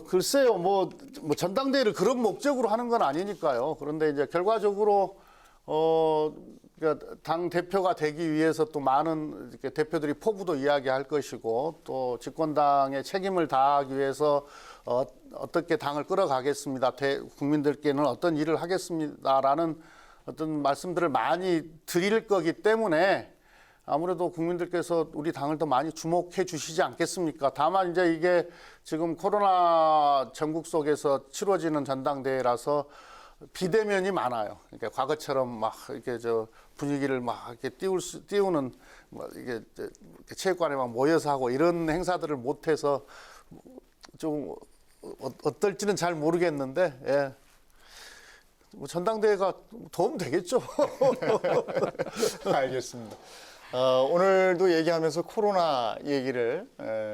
글쎄요, 뭐 전당대회를 그런 목적으로 하는 건 아니니까요. 그런데 이제 결과적으로 그러니까 당 대표가 되기 위해서 또 많은 이렇게 대표들이 포부도 이야기할 것이고 또 집권당의 책임을 다하기 위해서 어떻게 당을 끌어가겠습니다. 국민들께는 어떤 일을 하겠습니다라는 어떤 말씀들을 많이 드릴 거기 때문에 아무래도 국민들께서 우리 당을 더 많이 주목해 주시지 않겠습니까? 다만 이제 이게 지금 코로나 전국 속에서 치러지는 전당대회라서 비대면이 많아요. 그러니까 과거처럼 막 이렇게 분위기를 막 이렇게 띄우는 뭐 이게 체육관에 막 모여서 하고 이런 행사들을 못 해서 좀 어떨지는 잘 모르겠는데 예. 뭐 전당대회가 도움 되겠죠. 알겠습니다. 오늘도 얘기하면서 코로나 얘기를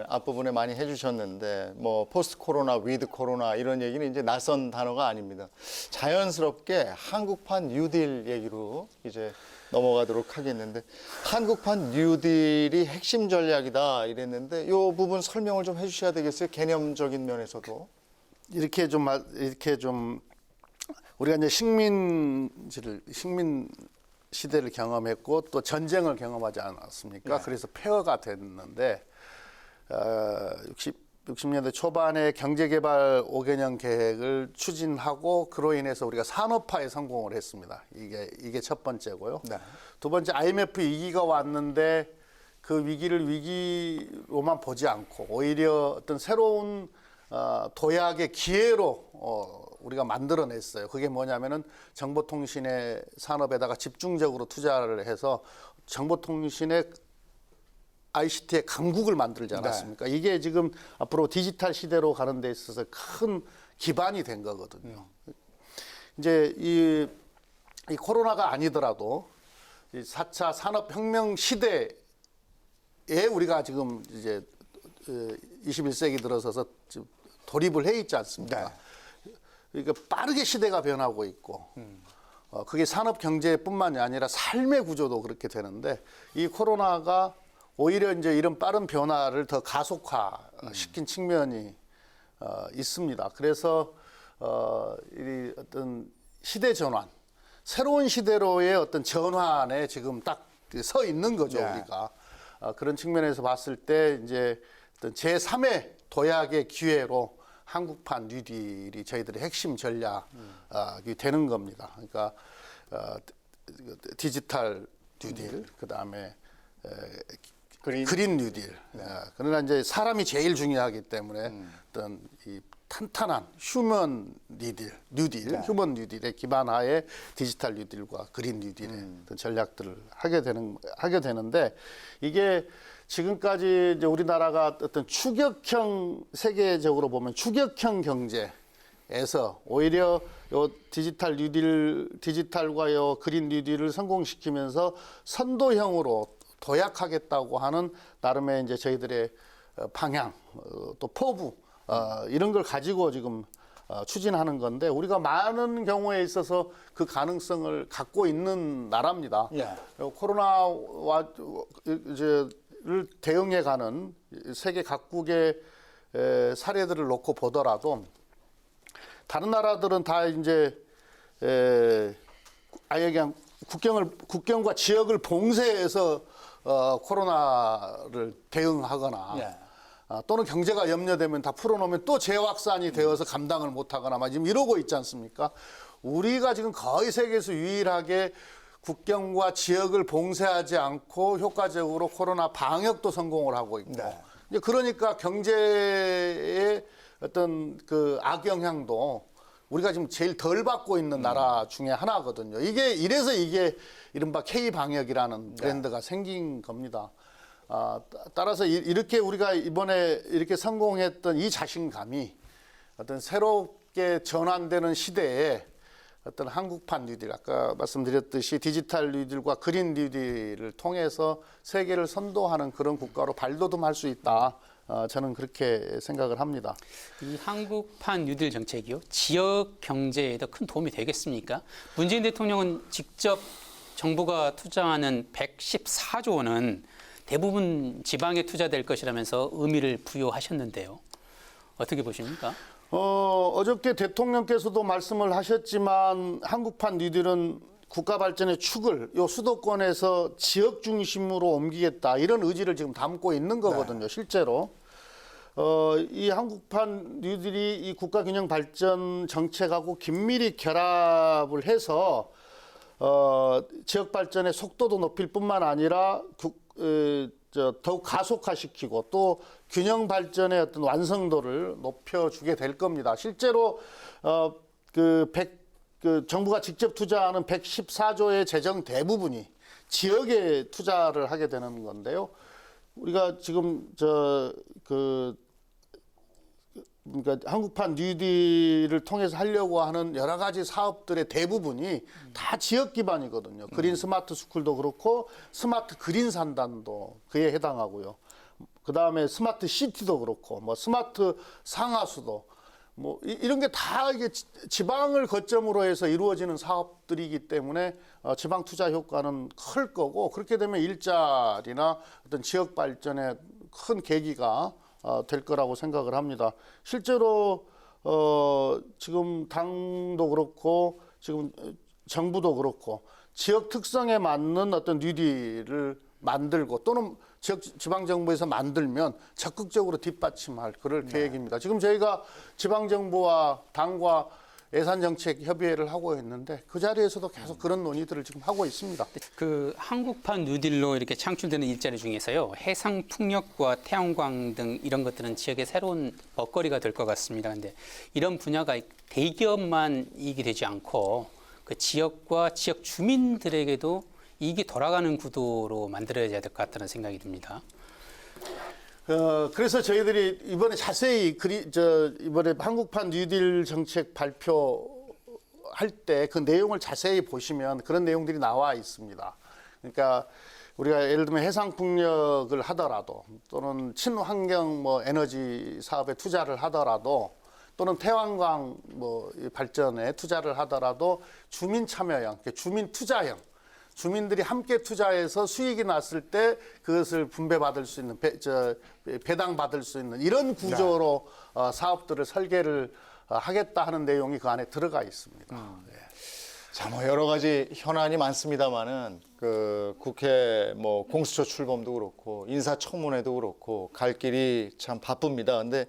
앞부분에 많이 해주셨는데 뭐 포스트 코로나, 위드 코로나 이런 얘기는 이제 낯선 단어가 아닙니다. 자연스럽게 한국판 뉴딜 얘기로 이제 넘어가도록 하겠는데 하한국판 뉴딜이 핵심 전략이다 이랬는데 이 부분 설명을 좀 해주셔야 되겠어요? 개념적인 면에서도. 이렇게 좀 우리가 이제 식민 시대를 경험했고 또 전쟁을 경험하지 않았습니까? 네. 그래서 폐허가 됐는데 60년대 초반에 경제개발 5개년 계획을 추진하고 그로 인해서 우리가 산업화에 성공을 했습니다. 이게 첫 번째고요. 네. 두 번째 IMF 위기가 왔는데 그 위기를 위기로만 보지 않고 오히려 어떤 새로운 도약의 기회로 우리가 만들어냈어요. 그게 뭐냐면은 정보통신의 산업에다가 집중적으로 투자를 해서 정보통신의 ICT의 강국을 만들지 않았습니까? 네. 이게 지금 앞으로 디지털 시대로 가는 데 있어서 큰 기반이 된 거거든요. 이제 이 코로나가 아니더라도 이 4차 산업혁명 시대에 우리가 지금 이제 21세기 들어서서 돌입을 해 있지 않습니까? 그러니까 빠르게 시대가 변하고 있고 그게 산업 경제뿐만이 아니라 삶의 구조도 그렇게 되는데 이 코로나가 오히려 이제 이런 빠른 변화를 더 가속화시킨 측면이 있습니다. 그래서 이 어떤 시대 전환, 새로운 시대로의 어떤 전환에 지금 딱 서 있는 거죠, 우리가. 그런 측면에서 봤을 때 이제 어떤 제3의 도약의 기회로 한국판 뉴딜이 저희들의 핵심 전략이 되는 겁니다. 그러니까 디지털 뉴딜, 그다음에 그린 뉴딜. 그러나 이제 사람이 제일 중요하기 때문에 어떤 이 탄탄한 휴먼 뉴딜, 휴먼 뉴딜의 기반하에 디지털 뉴딜과 그린 뉴딜의 어떤 전략들을 하게 되는데 이게 지금까지 이제 우리나라가 어떤 추격형 세계적으로 보면 추격형 경제에서 오히려 요 디지털과 요 그린 뉴딜을 성공시키면서 선도형으로 도약하겠다고 하는 나름의 이제 저희들의 방향, 또 포부 이런 걸 가지고 지금 추진하는 건데 우리가 많은 경우에 있어서 그 가능성을 갖고 있는 나라입니다. 코로나와 이제를 대응해가는 세계 각국의 사례들을 놓고 보더라도 다른 나라들은 다 이제 아예 그냥 국경과 지역을 봉쇄해서 코로나를 대응하거나 또는 경제가 염려되면 다 풀어놓으면 또 재확산이 되어서 감당을 못하거나 막 지금 이러고 있지 않습니까? 우리가 지금 거의 세계에서 유일하게 국경과 지역을 봉쇄하지 않고 효과적으로 코로나 방역도 성공을 하고 있고 이제 그러니까 경제의 어떤 그 악영향도 우리가 지금 제일 덜 받고 있는 나라 중에 하나거든요. 이래서 이게 이른바 K-방역이라는 브랜드가 생긴 겁니다. 따라서 이렇게 우리가 이번에 이렇게 성공했던 이 자신감이 어떤 새롭게 전환되는 시대에 어떤 한국판 뉴딜, 아까 말씀드렸듯이 디지털 뉴딜과 그린 뉴딜을 통해서 세계를 선도하는 그런 국가로 발돋움할 수 있다. 저는 그렇게 생각을 합니다. 이 한국판 뉴딜 정책이요, 지역 경제에도 큰 도움이 되겠습니까? 문재인 대통령은 직접 정부가 투자하는 114조 원은 대부분 지방에 투자될 것이라면서 의미를 부여하셨는데요. 어떻게 보십니까? 어저께 대통령께서도 말씀을 하셨지만 한국판 뉴딜은 국가 발전의 축을 요 수도권에서 지역 중심으로 옮기겠다 이런 의지를 지금 담고 있는 거거든요. 실제로 이 한국판 뉴딜이 이 국가 균형 발전 정책하고 긴밀히 결합을 해서 지역 발전의 속도도 높일 뿐만 아니라 더욱 가속화시키고 또 균형 발전의 어떤 완성도를 높여주게 될 겁니다. 실제로 정부가 직접 투자하는 114조의 재정 대부분이 지역에 투자를 하게 되는 건데요. 우리가 지금 그러니까 한국판 뉴딜을 통해서 하려고 하는 여러 가지 사업들의 대부분이 다 지역 기반이거든요. 그린 스마트 스쿨도 그렇고 스마트 그린 산단도 그에 해당하고요. 그다음에 스마트 시티도 그렇고 뭐 스마트 상하수도 뭐 이런 게 다 이게 지방을 거점으로 해서 이루어지는 사업들이기 때문에 지방 투자 효과는 클 거고 그렇게 되면 일자리나 어떤 지역 발전의 큰 계기가 될 거라고 생각을 합니다. 실제로 지금 당도 그렇고 지금 정부도 그렇고 지역 특성에 맞는 어떤 뉴딜을 만들고 또는 지방정부에서 만들면 적극적으로 뒷받침할 그럴 계획입니다. 지금 저희가 지방정부와 당과 예산정책 협의회를 하고 있는데 그 자리에서도 계속 그런 논의들을 지금 하고 있습니다. 그 한국판 뉴딜로 이렇게 창출되는 일자리 중에서요, 해상 풍력과 태양광 등 이런 것들은 지역의 새로운 먹거리가 될 것 같습니다. 그런데 이런 분야가 대기업만 이익이 되지 않고 그 지역과 지역 주민들에게도 이익이 돌아가는 구도로 만들어야 될 것 같다는 생각이 듭니다. 그래서 저희들이 이번에 자세히 이번에 한국판 뉴딜 정책 발표할 때 그 내용을 자세히 보시면 그런 내용들이 나와 있습니다. 그러니까 우리가 예를 들면 해상 풍력을 하더라도 또는 친환경 뭐 에너지 사업에 투자를 하더라도 또는 태양광 이 발전에 투자를 하더라도 주민 참여형, 주민 투자형, 주민들이 함께 투자해서 수익이 났을 때 그것을 분배받을 수 있는 배당받을 수 있는 이런 구조로 사업들을 설계를 하겠다 하는 내용이 그 안에 들어가 있습니다. 예. 자, 뭐 여러 가지 현안이 많습니다만은 그 국회 뭐 공수처 출범도 그렇고 인사청문회도 그렇고 갈 길이 참 바쁩니다. 근데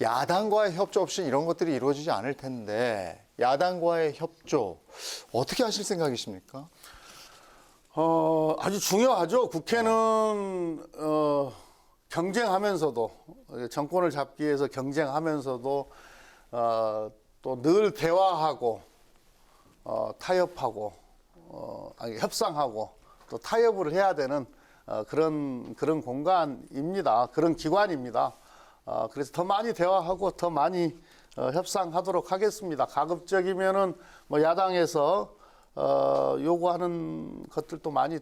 야당과의 협조 없이 이런 것들이 이루어지지 않을 텐데 야당과의 협조 어떻게 하실 생각이십니까? 아주 중요하죠. 국회는 경쟁하면서도 정권을 잡기 위해서 경쟁하면서도 또 늘 대화하고 타협하고 협상하고 또 타협을 해야 되는 그런 공간입니다. 그런 기관입니다. 그래서 더 많이 대화하고 더 많이 협상하도록 하겠습니다. 가급적이면은 뭐 야당에서 요구하는 것들도 많이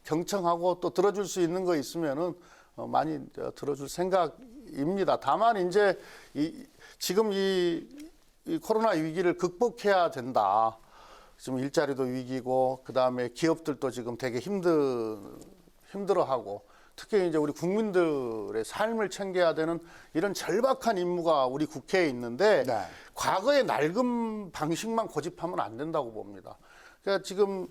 경청하고 또 들어줄 수 있는 거 있으면은 많이 들어줄 생각입니다. 다만 이제 지금 이 코로나 위기를 극복해야 된다. 지금 일자리도 위기고 그다음에 기업들도 지금 되게 힘들어하고 특히 이제 우리 국민들의 삶을 챙겨야 되는 이런 절박한 임무가 우리 국회에 있는데 네. 과거의 낡은 방식만 고집하면 안 된다고 봅니다. 그러니까 지금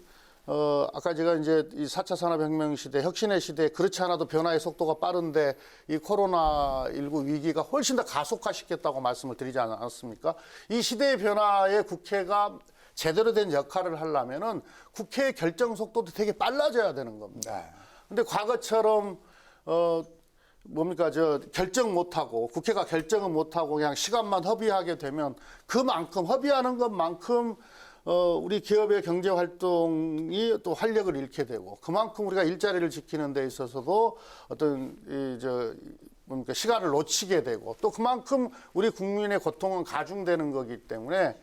아까 제가 이제 이 4차 산업혁명 시대, 혁신의 시대에 그렇지 않아도 변화의 속도가 빠른데 이 코로나19 위기가 훨씬 더 가속화시켰다고 말씀을 드리지 않았습니까? 이 시대의 변화에 국회가 제대로 된 역할을 하려면은 국회의 결정 속도도 되게 빨라져야 되는 겁니다. 네. 근데 과거처럼 결정 못하고 국회가 결정을 못하고 그냥 시간만 허비하게 되면 그만큼 허비하는 것만큼 우리 기업의 경제 활동이 또 활력을 잃게 되고 그만큼 우리가 일자리를 지키는 데 있어서도 어떤 시간을 놓치게 되고 또 그만큼 우리 국민의 고통은 가중되는 거기 때문에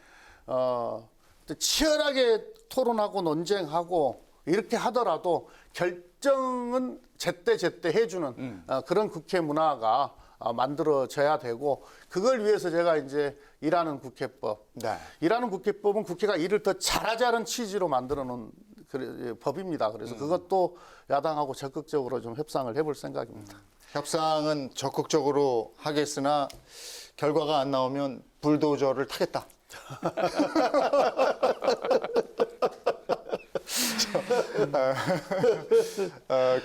치열하게 토론하고 논쟁하고 이렇게 하더라도 결정은 제때제때 해주는 그런 국회 문화가 만들어져야 되고 그걸 위해서 제가 이제 일하는 국회법, 네. 일하는 국회법은 국회가 일을 더 잘하자는 취지로 만들어 놓은 법입니다. 그래서 그것도 야당하고 적극적으로 좀 협상을 해볼 생각입니다. 협상은 적극적으로 하겠으나 결과가 안 나오면 불도저를 타겠다.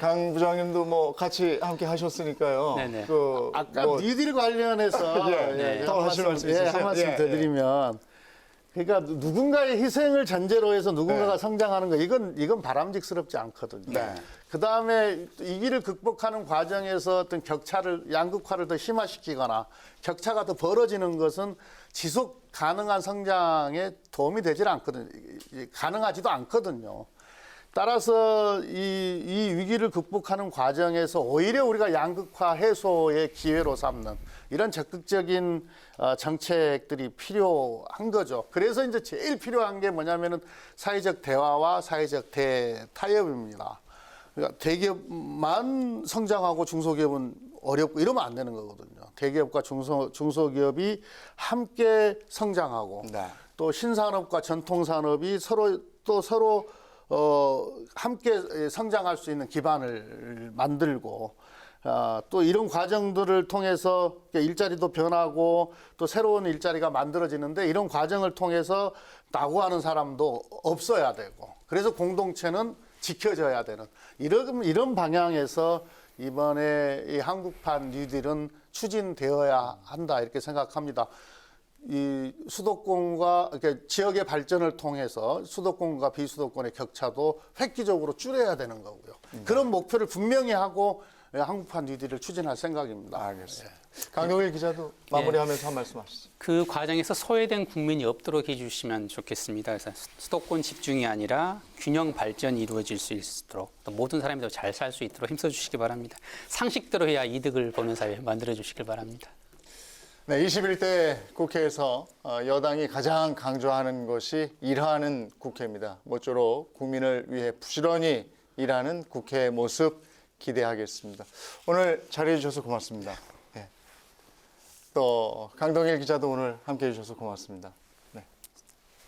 강 부장님도 뭐 같이 함께 하셨으니까요. 네네. 아까 뉴딜 관련해서 예, 더 하실 말씀 있으세요? 한 말씀 예, 더 드리면 그러니까 누군가의 희생을 전제로 해서 누군가가 네. 성장하는 거 이건 바람직스럽지 않거든요. 네. 그다음에 이 길을 극복하는 과정에서 어떤 양극화를 더 심화시키거나 격차가 더 벌어지는 것은 지속 가능한 성장에 도움이 되질 않거든요. 가능하지도 않거든요. 따라서 이 위기를 극복하는 과정에서 오히려 우리가 양극화 해소의 기회로 삼는 이런 적극적인 정책들이 필요한 거죠. 그래서 이제 제일 필요한 게 뭐냐면은 사회적 대화와 사회적 타협입니다. 그러니까 대기업만 성장하고 중소기업은 어렵고 이러면 안 되는 거거든요. 대기업과 중소기업이 함께 성장하고 네. 또 신산업과 전통산업이 서로 함께 성장할 수 있는 기반을 만들고 또 이런 과정들을 통해서 일자리도 변하고 또 새로운 일자리가 만들어지는데 이런 과정을 통해서 낙오하는 사람도 없어야 되고 그래서 공동체는 지켜져야 되는 이런 방향에서 이번에 이 한국판 뉴딜은 추진되어야 한다 이렇게 생각합니다. 이 수도권과 이렇게 지역의 발전을 통해서 수도권과 비수도권의 격차도 획기적으로 줄여야 되는 거고요. 그런 목표를 분명히 하고 한국판 뉴딜을 추진할 생각입니다. 알겠습니다. 강동일 기자도 마무리하면서 한 말씀 하시죠. 그 과정에서 소외된 국민이 없도록 해주시면 좋겠습니다. 그래서 수도권 집중이 아니라 균형 발전이 이루어질 수 있도록 또 모든 사람이 더 잘 살 수 있도록 힘써주시기 바랍니다. 상식대로 해야 이득을 보는 사회 만들어주시길 바랍니다. 네, 21대 국회에서 여당이 가장 강조하는 것이 일하는 국회입니다. 모쪼록 국민을 위해 부지런히 일하는 국회의 모습 기대하겠습니다. 오늘 자리해 주셔서 고맙습니다. 네. 또 강동일 기자도 오늘 함께해 주셔서 고맙습니다. 네.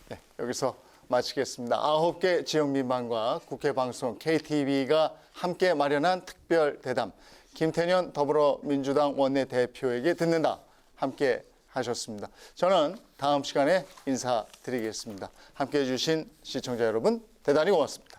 네, 여기서 마치겠습니다. 9개 지역 민방과 국회 방송 KTV가 함께 마련한 특별 대담. 김태년 더불어민주당 원내대표에게 듣는다. 함께 하셨습니다. 저는 다음 시간에 인사드리겠습니다. 함께해 주신 시청자 여러분 대단히 고맙습니다.